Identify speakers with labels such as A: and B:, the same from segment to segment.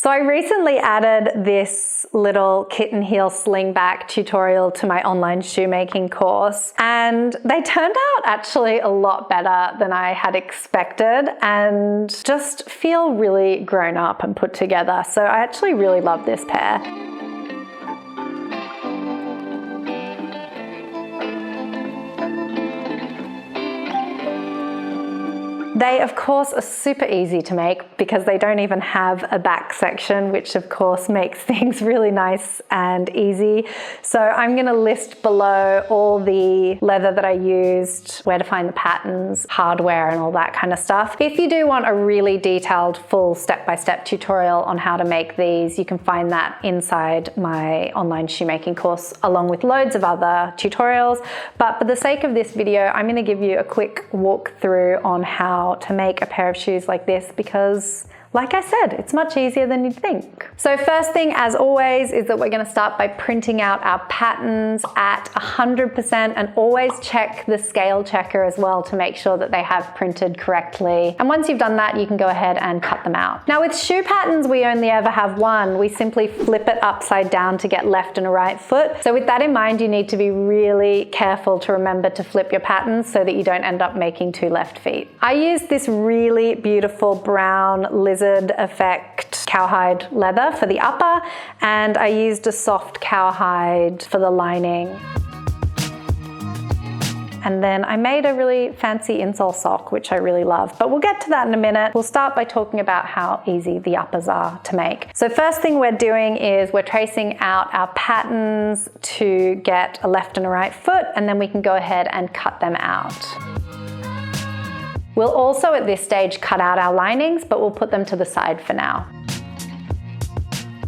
A: So I recently added this little kitten heel slingback tutorial to my online shoemaking course, and they turned out actually a lot better than I had expected and just feel really grown up and put together. So I actually really love this pair. They, of course, are super easy to make because they don't even have a back section, which of course makes things really nice and easy. So I'm going to list below all the leather that I used, where to find the patterns, hardware, and all that kind of stuff. If you do want a really detailed, full step-by-step tutorial on how to make these, you can find that inside my online shoemaking course, along with loads of other tutorials. But for the sake of this video, I'm going to give you a quick walkthrough on how to make a pair of shoes like this, because like I said, it's much easier than you'd think. So first thing, as always, is that we're going to start by printing out our patterns at 100%, and always check the scale checker as well to make sure that they have printed correctly. And once you've done that, you can go ahead and cut them out. Now with shoe patterns, we only ever have one. We simply flip it upside down to get left and a right foot. So with that in mind, you need to be really careful to remember to flip your patterns so that you don't end up making two left feet. I used this really beautiful brown lizard effect cowhide leather for the upper, and I used a soft cowhide for the lining. And then I made a really fancy insole sock, which I really love, but we'll get to that in a minute. We'll start by talking about how easy the uppers are to make. So first thing we're doing is we're tracing out our patterns to get a left and a right foot, and then we can go ahead and cut them out. We'll also at this stage cut out our linings, but we'll put them to the side for now.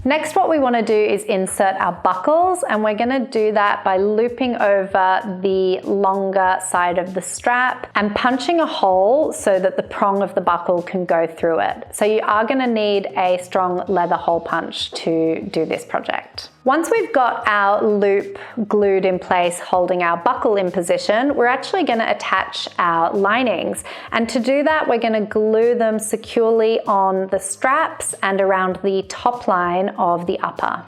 A: Next, what we want to do is insert our buckles, and we're going to do that by looping over the longer side of the strap and punching a hole so that the prong of the buckle can go through it. So you are going to need a strong leather hole punch to do this project. Once we've got our loop glued in place, holding our buckle in position, we're actually going to attach our linings. And to do that, we're going to glue them securely on the straps and around the top line of the upper.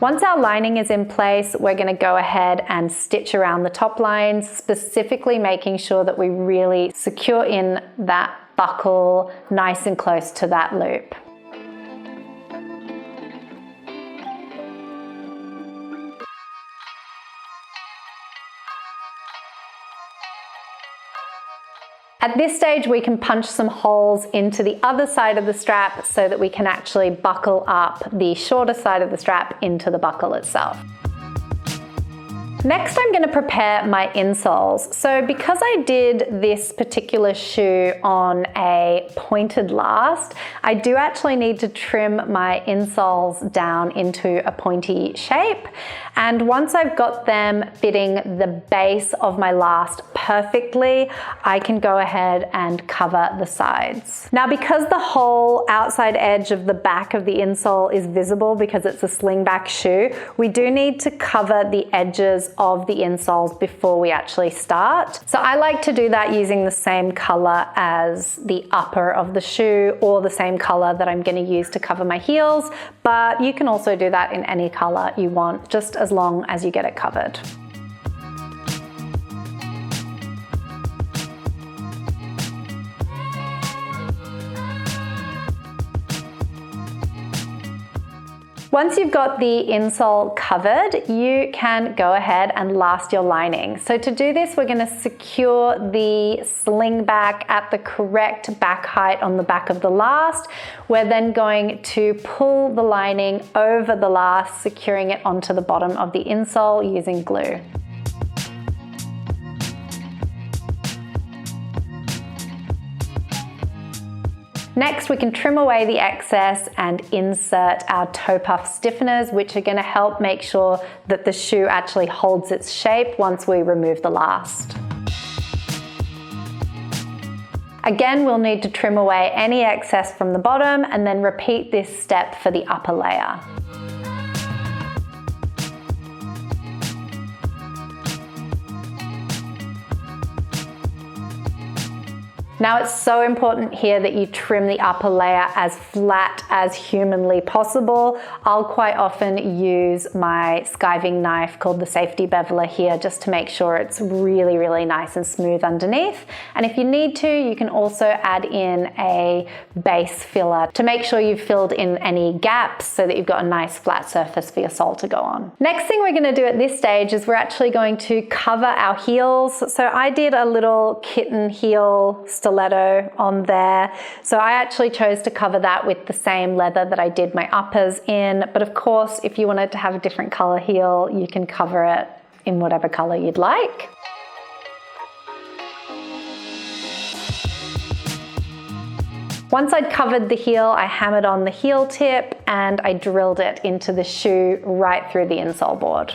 A: Once our lining is in place, we're going to go ahead and stitch around the top lines, specifically making sure that we really secure in that buckle nice and close to that loop. At this stage, we can punch some holes into the other side of the strap so that we can actually buckle up the shorter side of the strap into the buckle itself. Next, I'm going to prepare my insoles. So because I did this particular shoe on a pointed last, I do actually need to trim my insoles down into a pointy shape. And once I've got them fitting the base of my last perfectly, I can go ahead and cover the sides. Now, because the whole outside edge of the back of the insole is visible because it's a slingback shoe, we do need to cover the edges of the insoles before we actually start. So I like to do that using the same color as the upper of the shoe, or the same color that I'm going to use to cover my heels, but you can also do that in any color you want, just as long as you get it covered. Once you've got the insole covered, you can go ahead and last your lining. So to do this, we're going to secure the slingback at the correct back height on the back of the last. We're then going to pull the lining over the last, securing it onto the bottom of the insole using glue. Next, we can trim away the excess and insert our toe puff stiffeners, which are going to help make sure that the shoe actually holds its shape once we remove the last. Again, we'll need to trim away any excess from the bottom and then repeat this step for the upper layer. Now it's so important here that you trim the upper layer as flat as humanly possible. I'll quite often use my skiving knife called the safety beveler here just to make sure it's really, really nice and smooth underneath. And if you need to, you can also add in a base filler to make sure you've filled in any gaps so that you've got a nice flat surface for your sole to go on. Next thing we're going to do at this stage is we're actually going to cover our heels. So I did a little kitten heel stiletto on there. So I actually chose to cover that with the same leather that I did my uppers in. But of course, if you wanted to have a different color heel, you can cover it in whatever color you'd like. Once I'd covered the heel, I hammered on the heel tip and I drilled it into the shoe right through the insole board.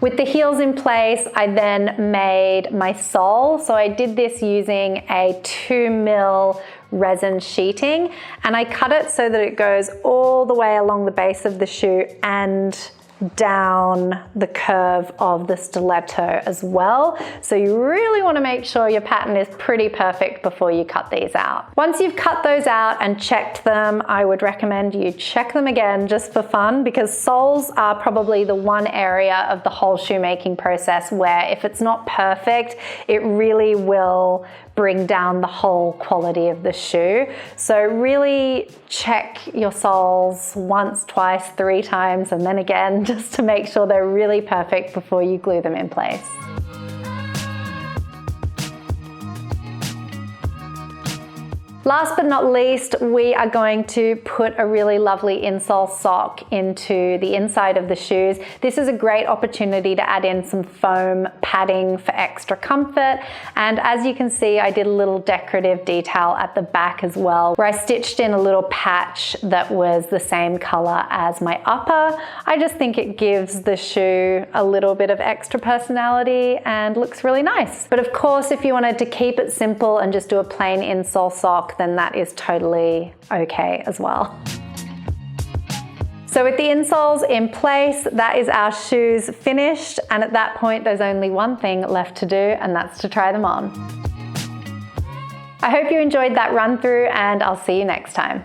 A: With the heels in place, I then made my sole. So I did this using a 2mm resin sheeting, and I cut it so that it goes all the way along the base of the shoe and down the curve of the stiletto as well. So you really want to make sure your pattern is pretty perfect before you cut these out. Once you've cut those out and checked them, I would recommend you check them again just for fun, because soles are probably the one area of the whole shoemaking process where if it's not perfect, it really will bring down the whole quality of the shoe. So really check your soles once, twice, 3 times, and then again, just to make sure they're really perfect before you glue them in place. Last but not least, we are going to put a really lovely insole sock into the inside of the shoes. This is a great opportunity to add in some foam padding for extra comfort. And as you can see, I did a little decorative detail at the back as well, where I stitched in a little patch that was the same color as my upper. I just think it gives the shoe a little bit of extra personality and looks really nice. But of course, if you wanted to keep it simple and just do a plain insole sock, then that is totally okay as well. So with the insoles in place, that is our shoes finished. And at that point, there's only one thing left to do, and that's to try them on. I hope you enjoyed that run through, and I'll see you next time.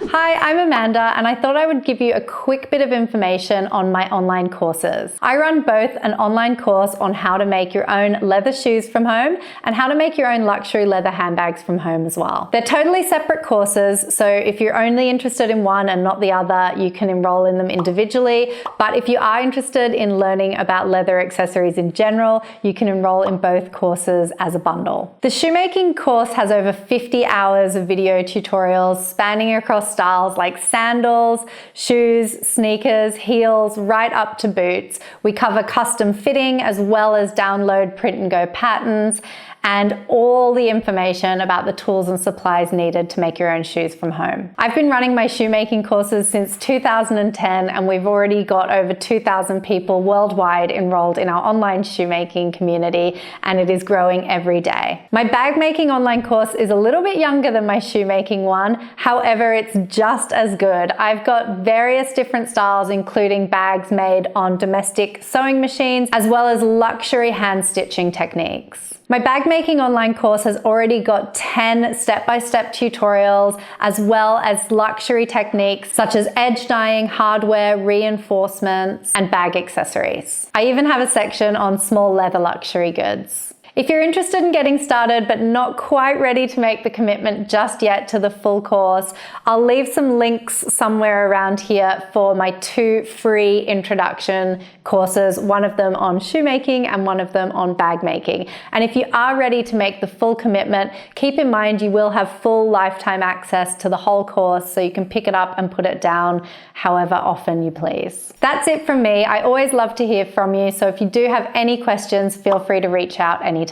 A: Hi, I'm Amanda, and I thought I would give you a quick bit of information on my online courses. I run both an online course on how to make your own leather shoes from home and how to make your own luxury leather handbags from home as well. They're totally separate courses, so if you're only interested in one and not the other, you can enroll in them individually. But if you are interested in learning about leather accessories in general, you can enroll in both courses as a bundle. The shoemaking course has over 50 hours of video tutorials spanning across styles like sandals, shoes, sneakers, heels, right up to boots. We cover custom fitting as well as download print and go patterns and all the information about the tools and supplies needed to make your own shoes from home. I've been running my shoemaking courses since 2010, and we've already got over 2,000 people worldwide enrolled in our online shoemaking community, and it is growing every day. My bag making online course is a little bit younger than my shoemaking one. However, it's just as good. I've got various different styles, including bags made on domestic sewing machines, as well as luxury hand stitching techniques. My bag making online course has already got 10 step-by-step tutorials, as well as luxury techniques such as edge dyeing, hardware, reinforcements, and bag accessories. I even have a section on small leather luxury goods. If you're interested in getting started but not quite ready to make the commitment just yet to the full course, I'll leave some links somewhere around here for my 2 free introduction courses, one of them on shoemaking and one of them on bag making. And if you are ready to make the full commitment, keep in mind you will have full lifetime access to the whole course, so you can pick it up and put it down however often you please. That's it from me. I always love to hear from you, so if you do have any questions, feel free to reach out anytime.